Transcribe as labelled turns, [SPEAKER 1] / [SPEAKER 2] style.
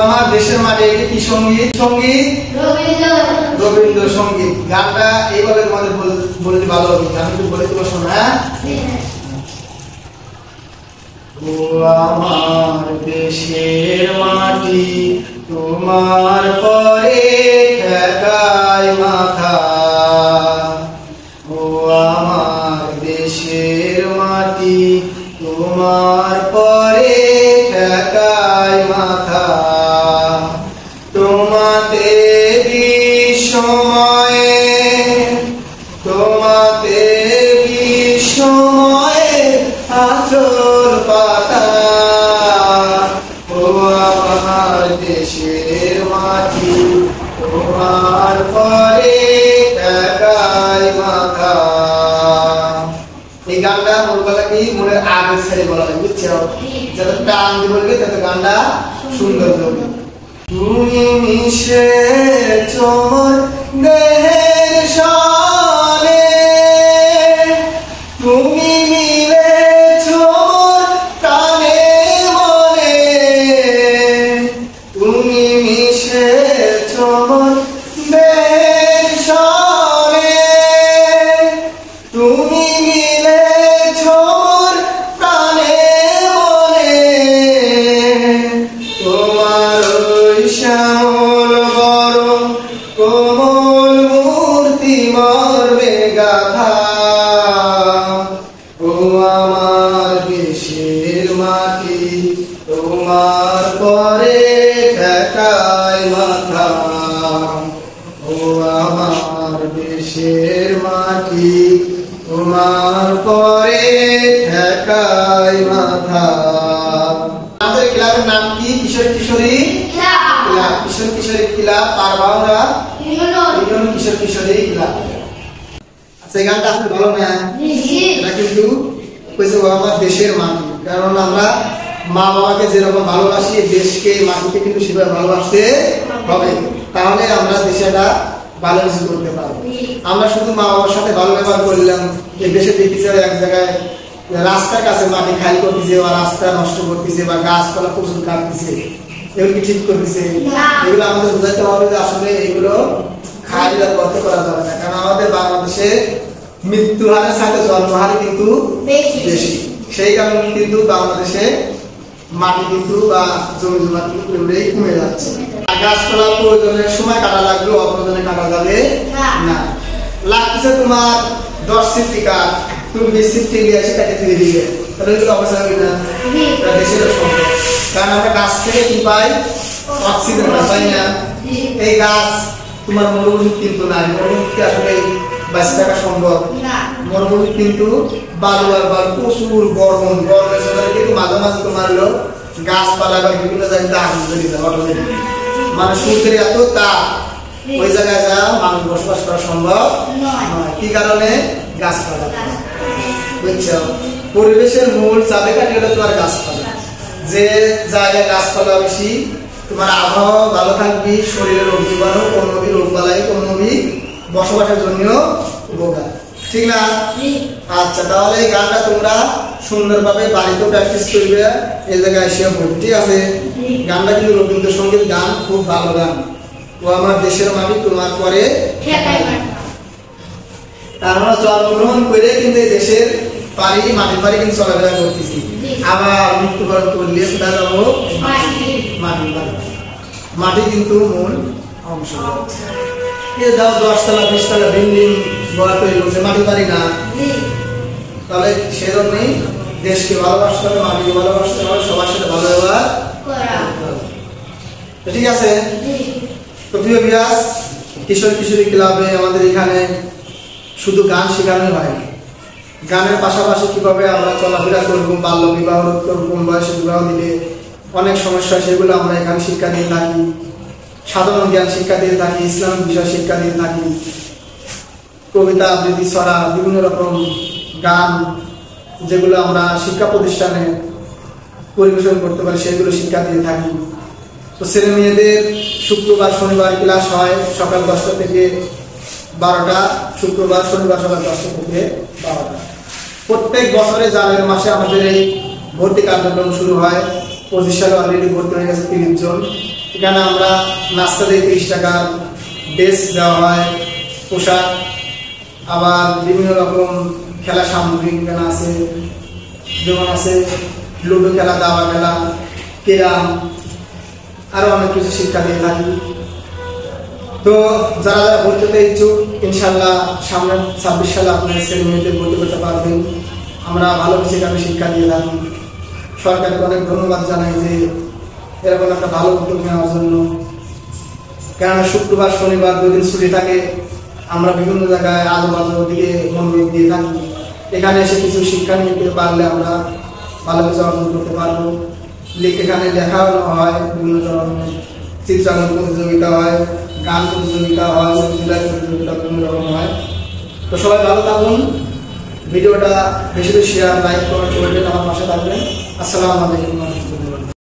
[SPEAKER 1] আমার দেশের মাটি এটি কি সঙ্গীত? সঙ্গীত রবীন্দ্রসঙ্গীত। গানটা এইভাবে তোমাদের বলতে ভালো হবে। আমি তো বলে দেবো, শোনা। ও আমার দেশের মাটি তোমার পরে ঠেকায় মাথা, ও আমার দেশের মাটি তোমার পরে ঠেকায় মাথা। তোমাতে বিস্ময়ে, তোমাতে বিস্ময়ে আঁচল পাতা, ও আমার দেশের মাটি তোমার পরে ঠেকায় মাথা। এই গানটা মনে বলা কি মনে আগের সাইডে বলা হয়, বুঝছো? যাতে টান দিয়ে বলবে তাতে গানটা সুন্দর হবে। তুমি মিশেছ মোর দেহের সনে, তুমি মিলেছ মোর প্রাণে মনে, তুমি মিশেছ মোর দেহের সনে, তুমি মিলেছ মোর প্রাণে মনে। তোমার ওই শ্যামল বরণ কোমল মূর্তি মর্মে গাথা, ও আমার দেশের মাটি তোমার পরে ঠেকায় মাথা, ও আমার দেশের মাটি তোমার পরে ঠেকায় মাথা। আমাদের ক্লাবের নাম কি? কিশোর কিশোরী ক্লাব। কিশোর কিশোরী ক্লাব পারবাউরা ইউনিয়ন কিশোর কিশোরী ক্লাব। আচ্ছা, এই গানটা আসলে ভালো না? এটা কিন্তু কইছে ও আমার দেশের মাটি। কারণ আমরা মা বাবাকে যেরকম ভালোবাসি, দেশকে মাটিকে কিন্তু সেভাবে ভালোবাসতে হবে, তাহলে আমরা দেশেটা ভালো কিছু করতে পারবো। আমরা শুধু মা বাবার সাথে ভালো ব্যবহার করলাম, এই দেশে দেখতেছি এক জায়গায় রাস্তার কাছে মাটি খালি করতেছে বা রাস্তা নষ্ট করতেছে বা গাছপালা প্রচুর কাটতেছে, এগুলো কি ঠিক করতেছে? এগুলো আমাদের বোঝাতে হবে যে আসলে এগুলো খালি করতে করা যাবে না। কারণ আমাদের বাংলাদেশে মৃত্যু হারের সাথে জন্ম হারে কিন্তু বেশি, সেই কারণে কিন্তু বাংলাদেশে মাটি কিন্তু বা জমি জমা কিন্তু কমে যাচ্ছে। গাছপালা প্রয়োজনের সময় কাটা লাগবে, অপ্রয়োজনে কাটা যাবে না। লাগতেছে তোমার 10 সিফটি কাঠ, তুমি 20 সিফটি নিয়ে এসে কাটে ফিরে দিবে, তাহলে এগুলো অবস্থা হবে না? দেশের সম্ভব। কারণ আমরা গাছ থেকে কি পাই? অক্সিজেন পাই না? এই গাছ তোমার মরুভূমি কিন্তু নাই। মরুভূমিকে আসলে বাঁচে থাকা সম্ভব? মরুভূমি কিন্তু বালু আর বালু, প্রচুর গরম, গরমের সময় কিন্তু মাঝে মাঝে তোমার হলো গাছপালা বা বিভিন্ন জায়গায় আগুন জ্বলে যায় অটোমেটিক। মানে সূর্যের এত তাপ, ওই জায়গায় যা মানুষ বসবাস করা সম্ভব নয়। কি কারণে? গাছপালা। বুঝছো? পরিবেশের মূল চাবিকাঠি হলো তোমার গাছপালা। যে জায়গায় গাছপালা বেশি, তোমার আবহাওয়া ভালো থাকবে, শরীরের রোগ জীবাণু কমবি, রোগ বালাই কমবি, বসবাসের জন্য উপকার। ঠিক না? আচ্ছা, তাহলে এই গানটা তোমরা সুন্দরভাবে বাড়িতেও প্র্যাকটিস করবে, এই জায়গায় এসে বলবে। ঠিক আছে? গানটা কিন্তু রবীন্দ্রসঙ্গীত গান, খুব ভালো গান। ও আমার দেশের মাটি তোমার পরে ঠেকায় মাথা। আমরা জন্মগ্রহণ করে কিন্তু এই দেশের পারি মাটির পারি কিন্তু চলাফেরা করতেছি, আবার মৃত্যুবরণ করলে কোথায় যাবো? মাটির বাড়ি। মাটি কিন্তু মূল অংশ। দাও 10 তলা 20 তলা বিল্ডিং গড়া তৈরি করছে, মাটি পারি না। তাহলে সেজন্যই দেশকে ভালোবাসতে হবে, মাটিকে ভালোবাসতে হবে, সবার সাথে ভালো ব্যবহার করতে হবে। ঠিক আছে? তো প্রিয় বিরাজ, কিশোর কিশোরী ক্লাবে আমাদের এখানে শুধু গান শেখানোই হয় না, গানের পাশাপাশি কিভাবে আমরা চলাফেরা করবো, বাল্য বিবাহ রোধ করবো, কম বয়সে বিবাহ দিলে অনেক সমস্যা, সেগুলো আমরা এখানে শিক্ষা দিয়ে থাকি। সাধারণ জ্ঞান শিক্ষা দিয়ে থাকি, ইসলামিক বিষয় শিক্ষা দিয়ে থাকি, কবিতা আবৃত্তি ছড়া, বিভিন্ন রকম গান যেগুলো আমরা শিক্ষা প্রতিষ্ঠানে পরিবেশন করতে পারি সেগুলো শিক্ষা দিয়ে থাকি। তো ছেলে মেয়েদের শুক্রবার শনিবার ক্লাস হয় সকাল 10টা থেকে 12টা, শুক্রবার শনিবার সকাল 10টা থেকে 12টা। প্রত্যেক বছরে জানুয়ারি মাসে আমাদের এই ভর্তি কার্যক্রম শুরু হয়। 25 সালে অলরেডি ভর্তি হয়ে গেছে 30 জন। এখানে আমরা নাস্তা দিই 30 টাকা, ড্রেস দেওয়া হয়, পোশাক, আবার বিভিন্ন রকম খেলা সামগ্রী এখানে আছে, যেমন আছে লুডো খেলা, দাবা খেলা, ক্যারাম, আরো অনেক কিছু শিক্ষা দিয়ে থাকি। তো যারা যারা ভর্তি হতে ইচ্ছুক, ইনশাল্লাহ সামনে 26 সালে আপনার ছেলে মেয়েদের ভর্তি করতে পারবেন। আমরা ভালো কিছু এখানে শিক্ষা দিয়ে থাকি। সরকারকে অনেক ধন্যবাদ জানাই যে এরকম একটা ভালো উদ্যোগ নেওয়ার জন্য। কেননা শুক্রবার শনিবার 2 দিন ছুটি থাকে, আমরা বিভিন্ন জায়গায় আজেবাজে ওদিকে মনোযোগ দিয়ে থাকি। এখানে এসে কিছু শিক্ষা নিতে পারলে আমরা ভালো কিছু অর্জন করতে পারবো। এখানে লেখানো হয়, বিভিন্ন ধরনের চিত্রাঙ্কন প্রতিযোগিতা হয়, গান প্রতিযোগিতা হয়, জেলার প্রতিযোগিতা বিভিন্ন রকম হয়। তো সবাই ভালো থাকুন, ভিডিওটা বেশি বেশি শেয়ার, লাইক, কমেন্ট করবেন, আমার পাশে থাকবেন। আসসালামু আলাইকুম।